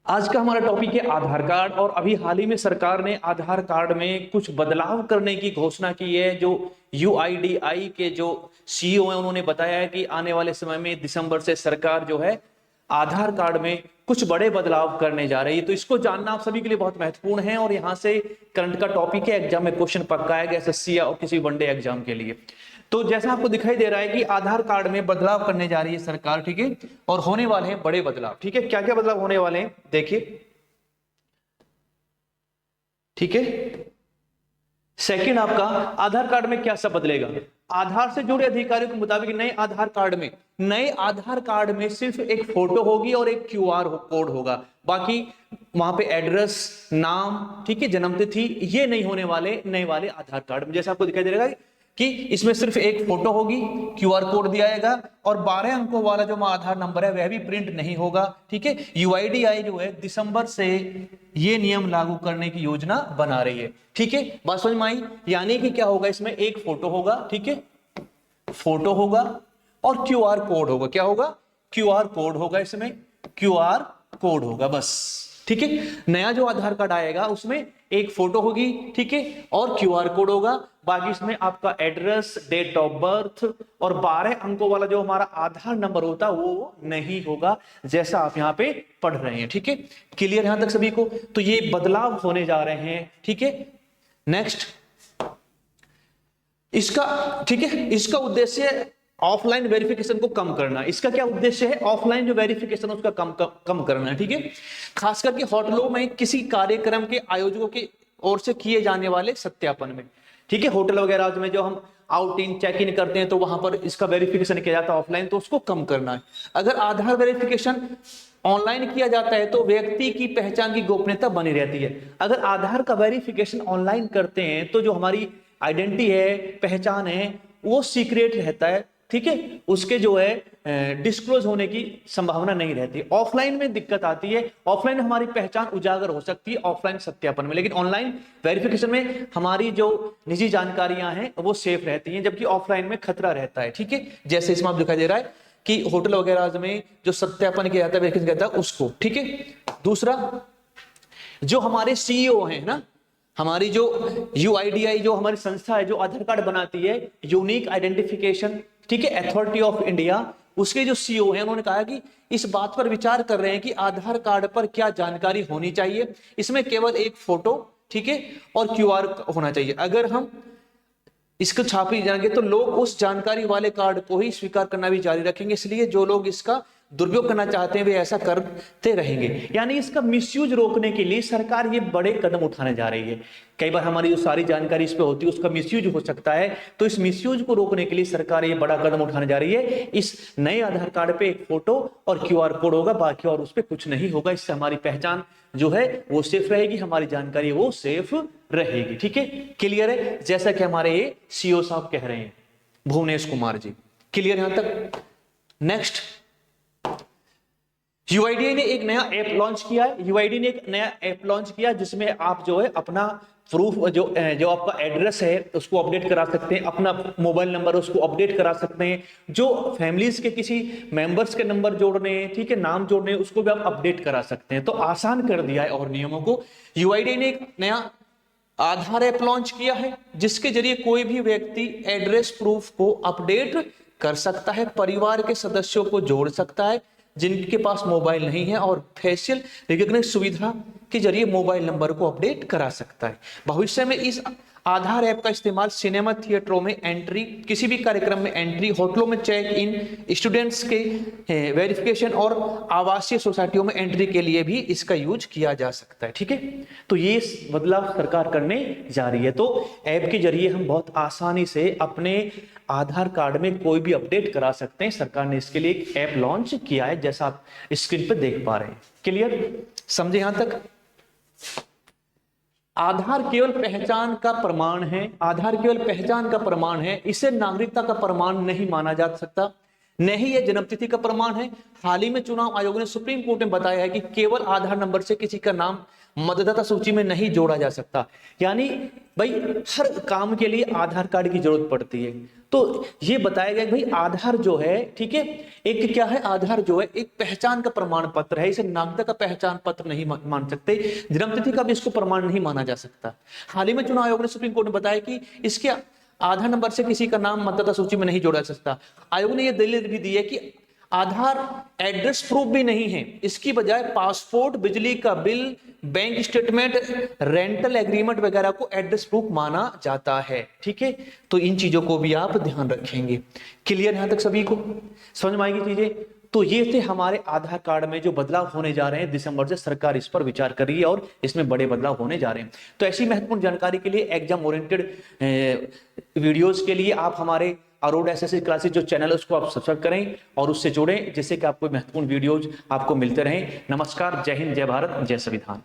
आज का हमारा टॉपिक है आधार कार्ड। और अभी हाल ही में सरकार ने आधार कार्ड में कुछ बदलाव करने की घोषणा की है। जो यूआईडीआई के जो सीईओ हैं उन्होंने बताया है कि आने वाले समय में दिसंबर से सरकार जो है आधार कार्ड में कुछ बड़े बदलाव करने जा रही है। तो इसको जानना आप सभी के लिए बहुत महत्वपूर्ण है और यहाँ से करंट का टॉपिक है, एग्जाम में क्वेश्चन पक्का है एसएससी या और किसी वनडे एग्जाम के लिए। तो जैसा आपको दिखाई दे रहा है कि आधार कार्ड में बदलाव करने जा रही है सरकार, ठीक है, और होने वाले हैं बड़े बदलाव। ठीक है, क्या क्या बदलाव होने वाले हैं देखिए। ठीक है, सेकंड आपका आधार कार्ड में क्या सब बदलेगा। आधार से जुड़े अधिकारियों के मुताबिक नए आधार कार्ड में सिर्फ एक फोटो होगी और एक क्यूआर कोड होगा। बाकी वहां पे एड्रेस, नाम, ठीक है, जन्मतिथि, ये नहीं होने वाले नए वाले आधार कार्ड में। जैसा आपको दिखाई दे रहा है कि इसमें सिर्फ एक फोटो होगी, क्यूआर कोड दिया जाएगा और 12 अंकों वाला जो आधार नंबर है वह भी प्रिंट नहीं होगा। ठीक है, यूआईडीआई जो है दिसंबर से ये नियम लागू करने की योजना बना रही है। ठीक है, बात समझ में आई। यानी कि क्या होगा, इसमें एक फोटो होगा, ठीक है, फोटो होगा और क्यूआर कोड होगा। क्या होगा, क्यूआर कोड होगा, इसमें क्यूआर कोड होगा बस। ठीक है, नया जो आधार कार्ड आएगा उसमें एक फोटो होगी, ठीक है, और क्यूआर कोड होगा। बाकी इसमें आपका एड्रेस, डेट ऑफ बर्थ और 12 अंकों वाला जो हमारा आधार नंबर होता है वो नहीं होगा, जैसा आप यहाँ पे पढ़ रहे हैं। ठीक है, क्लियर यहां तक सभी को। तो ये बदलाव होने जा रहे हैं। ठीक है, नेक्स्ट इसका, ठीक है, इसका उद्देश्य ऑफलाइन वेरिफिकेशन को कम करना। इसका क्या उद्देश्य है, ऑफलाइन जो वेरिफिकेशन है उसका कम करना है। ठीक है, खास करके होटलों में किसी कार्यक्रम के आयोजकों की ओर से किए जाने वाले सत्यापन में। ठीक है, होटल वगैरह में जो हम आउट इन चेक इन करते हैं तो वहां पर इसका वेरिफिकेशन किया जाता है ऑफलाइन, तो उसको कम करना है। अगर आधार वेरिफिकेशन ऑनलाइन किया जाता है तो व्यक्ति की पहचान की गोपनीयता बनी रहती है। अगर आधार का वेरिफिकेशन ऑनलाइन करते हैं तो जो हमारी आइडेंटिटी है, पहचान है, वो सीक्रेट रहता है। ठीक है, उसके जो है डिस्क्लोज होने की संभावना नहीं रहती। ऑफलाइन में दिक्कत आती है, ऑफलाइन हमारी पहचान उजागर हो सकती है ऑफलाइन सत्यापन में, लेकिन ऑनलाइन वेरिफिकेशन में हमारी जो निजी जानकारियां हैं वो सेफ रहती हैं, जबकि ऑफलाइन में खतरा रहता है। ठीक है, जैसे इसमें आप दिखाई दे रहा है कि होटल वगैरह में जो सत्यापन किया जाता है, वेरिफिकेशन किया जाता है उसको। ठीक है, दूसरा जो हमारे सीईओ हैं ना, हमारी जो यूआईडीआई जो हमारी संस्था है जो आधार कार्ड बनाती है, यूनिक आइडेंटिफिकेशन, ठीक है, अथॉरिटी ऑफ इंडिया, उसके जो सीईओ हैं उन्होंने कहा कि इस बात पर विचार कर रहे हैं कि आधार कार्ड पर क्या जानकारी होनी चाहिए। इसमें केवल एक फोटो, ठीक है, और क्यूआर होना चाहिए। अगर हम इसको छापी जाएंगे तो लोग उस जानकारी वाले कार्ड को ही स्वीकार करना भी जारी रखेंगे, इसलिए जो लोग इसका दुरुपयोग करना चाहते हैं वे ऐसा करते रहेंगे। यानी इसका मिसयूज रोकने के लिए सरकार ये बड़े कदम उठाने जा रही है। कई बार हमारी जो सारी जानकारी इस पे होती है उसका मिसयूज हो सकता है, तो इस मिसयूज को रोकने के लिए सरकार ये बड़ा कदम उठाने जा रही है। इस नए आधार कार्ड पे एक फोटो और क्यूआर कोड होगा, बाकी और उस पर कुछ नहीं होगा। इससे हमारी पहचान जो है वो सेफ रहेगी, हमारी जानकारी वो सेफ रहेगी। ठीक है, क्लियर है, जैसा कि हमारे ये सीईओ साहब कह रहे हैं, भुवनेश कुमार जी। क्लियर यहां तक। नेक्स्ट, यूआईडीआई ने एक नया ऐप लॉन्च किया है। यूआईडी ने एक नया ऐप लॉन्च किया जिसमें आप जो है अपना प्रूफ जो आपका एड्रेस है उसको अपडेट करा सकते हैं, अपना मोबाइल नंबर उसको अपडेट करा सकते हैं, जो फैमिलीज के किसी मेंबर्स के नंबर जोड़ने हैं, ठीक है, नाम जोड़ने हैं, उसको भी आप अपडेट करा सकते हैं। तो आसान कर दिया है और नियमों को। यूआईडी ने एक नया आधार ऐप लॉन्च किया है जिसके जरिए कोई भी व्यक्ति एड्रेस प्रूफ को अपडेट कर सकता है, परिवार के सदस्यों को जोड़ सकता है जिनके पास मोबाइल नहीं है, और फेशियल रिकॉग्निशन सुविधा के जरिए मोबाइल नंबर को अपडेट करा सकता है। भविष्य में इस आधार ऐप का इस्तेमाल सिनेमा थिएटरों में एंट्री, किसी भी कार्यक्रम में एंट्री, होटलों में चेक इन, स्टूडेंट्स के वेरिफिकेशन और आवासीय सोसाइटियों में एंट्री के लिए भी इसका यूज किया जा सकता है। ठीक है, तो ये बदलाव सरकार करने जा रही है। तो ऐप के जरिए हम बहुत आसानी से अपने आधार कार्ड में कोई भी अपडेट करा सकते हैं। सरकार ने इसके लिए एक ऐप लॉन्च किया है, जैसा आप स्क्रीन पर देख पा रहे हैं। क्लियर, समझे यहां तक। आधार केवल पहचान का प्रमाण है, आधार केवल पहचान का प्रमाण है, इसे नागरिकता का प्रमाण नहीं माना जा सकता। न ही यह जन्मतिथि का प्रमाण है। हाल ही में चुनाव आयोग ने सुप्रीम कोर्ट में बताया है कि केवल आधार नंबर से किसी का नाम मतदाता सूची में नहीं जोड़ा जा सकता। यानी भाई हर काम के लिए आधार कार्ड की जरूरत पड़ती है। तो ये बताया गया कि भाई आधार जो है, ठीक है, एक क्या है, आधार जो है एक पहचान का प्रमाण पत्र है, इसे नागरिकता का पहचान पत्र नहीं मान सकते, जन्मतिथि का भी इसको प्रमाण नहीं माना जा सकता। हाल ही में चुनाव आयोग ने सुप्रीम कोर्ट में बताया कि इसके आधार नंबर से किसी का नाम मतदाता सूची में नहीं जोड़ा जा सकता। आयोग ने यह दलील भी दी है कि आधार एड्रेस प्रूफ भी नहीं है, इसकी बजाय पासपोर्ट, बिजली का bill, bank statement, rental agreement वगैरह को एड्रेस प्रूफ माना जाता है। ठीक है, तो इन चीजों को भी आप ध्यान रखेंगे। क्लियर यहां तक सभी को समझ में आएगी चीजें? तो ये थे हमारे आधार कार्ड में जो बदलाव होने जा रहे हैं। दिसंबर से सरकार इस पर विचार कर रही है और इसमें बड़े बदलाव होने जा रहे हैं। तो ऐसी महत्वपूर्ण जानकारी के लिए, एग्जाम ओरिएंटेड वीडियोस के लिए आप हमारे अरोड़ा एसएससी क्लासेस जो चैनल है उसको आप सब्सक्राइब करें और उससे जुड़ें, जिससे कि आपको महत्वपूर्ण वीडियोज आपको मिलते रहें। नमस्कार, जय हिंद, जय भारत, जय संविधान।